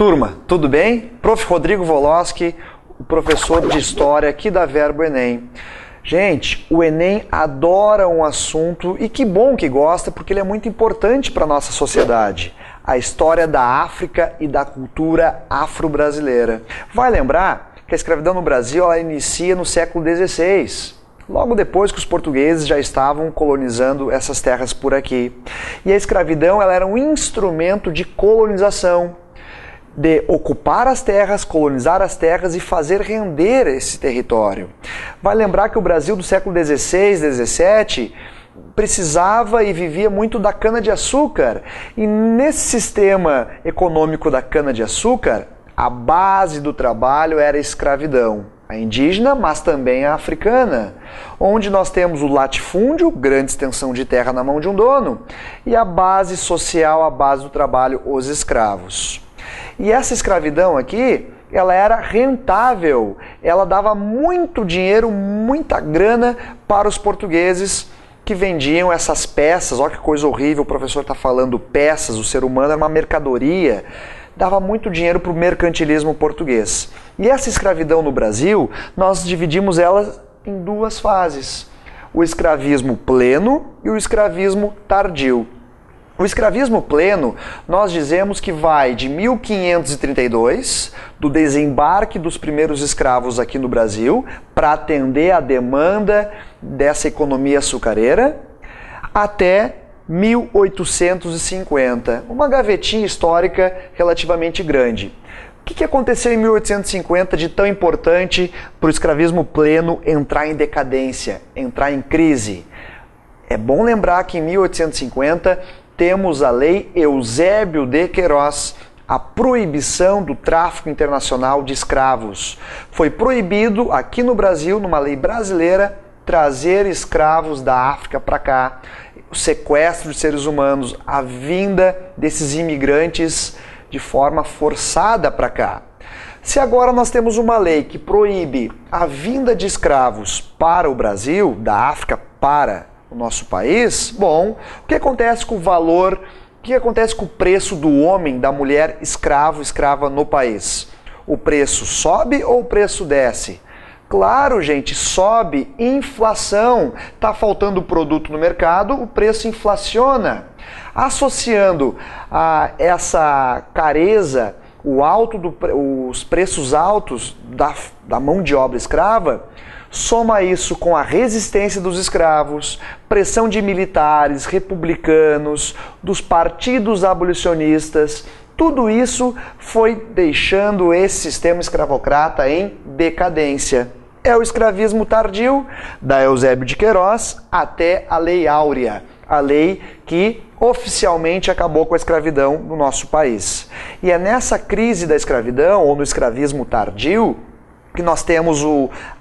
Turma, tudo bem? Prof. Rodrigo Woloski, o professor de História aqui da Verbo Enem. Gente, o Enem adora um assunto e que bom que gosta, porque ele é muito importante para a nossa sociedade. A história da África e da cultura afro-brasileira. Vai lembrar que a escravidão no Brasil ela inicia no século XVI. Logo depois que os portugueses já estavam colonizando essas terras por aqui. E a escravidão ela era um instrumento de colonização, de ocupar as terras, colonizar as terras e fazer render esse território. Vai lembrar que o Brasil do século XVI, XVII precisava e vivia muito da cana-de-açúcar. E nesse sistema econômico da cana-de-açúcar, a base do trabalho era a escravidão. A indígena, mas também a africana, onde nós temos o latifúndio, grande extensão de terra na mão de um dono, e a base social, a base do trabalho, os escravos. E essa escravidão aqui, ela era rentável, ela dava muito dinheiro, muita grana para os portugueses que vendiam essas peças. Olha que coisa horrível, o professor está falando peças, o ser humano era uma mercadoria. Dava muito dinheiro para o mercantilismo português. E essa escravidão no Brasil, nós dividimos ela em duas fases. O escravismo pleno e o escravismo tardio. O escravismo pleno, nós dizemos que vai de 1532, do desembarque dos primeiros escravos aqui no Brasil, para atender a demanda dessa economia açucareira, até 1850, uma gavetinha histórica relativamente grande. O que aconteceu em 1850 de tão importante para o escravismo pleno entrar em decadência, entrar em crise? É bom lembrar que em 1850 temos a Lei Eusébio de Queiroz, a proibição do tráfico internacional de escravos. Foi proibido aqui no Brasil, numa lei brasileira, trazer escravos da África para cá, o sequestro de seres humanos, a vinda desses imigrantes de forma forçada para cá. Se agora nós temos uma lei que proíbe a vinda de escravos para o Brasil, da África para o nosso país, bom, o que acontece com o valor, o que acontece com o preço do homem, da mulher escravo, escrava no país? O preço sobe ou o preço desce? Claro, gente, sobe, inflação, está faltando produto no mercado, o preço inflaciona. Associando a essa careza, os preços altos da mão de obra escrava, soma isso com a resistência dos escravos, pressão de militares, republicanos, dos partidos abolicionistas, tudo isso foi deixando esse sistema escravocrata em decadência. É o escravismo tardio, da Eusébio de Queiroz até a Lei Áurea, a lei que oficialmente acabou com a escravidão no nosso país. E é nessa crise da escravidão, ou no escravismo tardio, que nós temos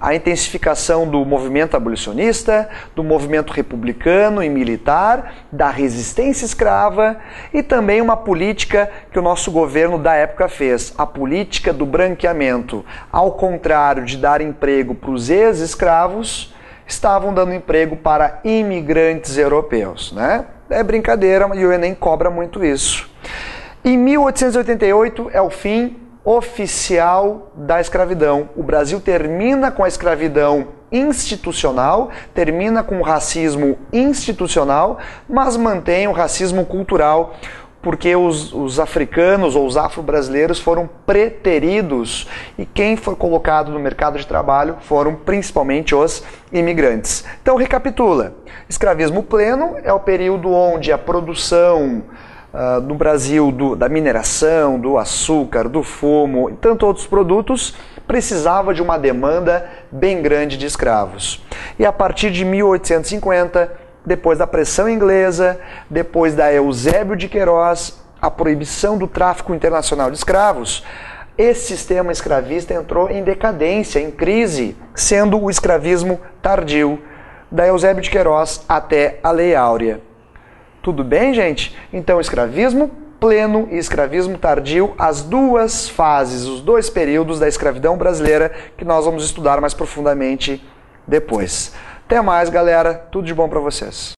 a intensificação do movimento abolicionista, do movimento republicano e militar, da resistência escrava e também uma política que o nosso governo da época fez, a política do branqueamento. Ao contrário de dar emprego para os ex-escravos, estavam dando emprego para imigrantes europeus, né? É brincadeira e o Enem cobra muito isso. Em 1888 é o fim oficial da escravidão. O Brasil termina com a escravidão institucional, termina com o racismo institucional, mas mantém o racismo cultural, porque os africanos ou os afro-brasileiros foram preteridos e quem foi colocado no mercado de trabalho foram principalmente os imigrantes. Então recapitula, escravismo pleno é o período onde a produção no Brasil da mineração, do açúcar, do fumo e tantos outros produtos, precisava de uma demanda bem grande de escravos. E a partir de 1850, depois da pressão inglesa, depois da Eusébio de Queiroz, a proibição do tráfico internacional de escravos, esse sistema escravista entrou em decadência, em crise, sendo o escravismo tardio, da Eusébio de Queiroz até a Lei Áurea. Tudo bem, gente? Então, escravismo pleno e escravismo tardio, as duas fases, os dois períodos da escravidão brasileira que nós vamos estudar mais profundamente depois. Até mais, galera. Tudo de bom para vocês.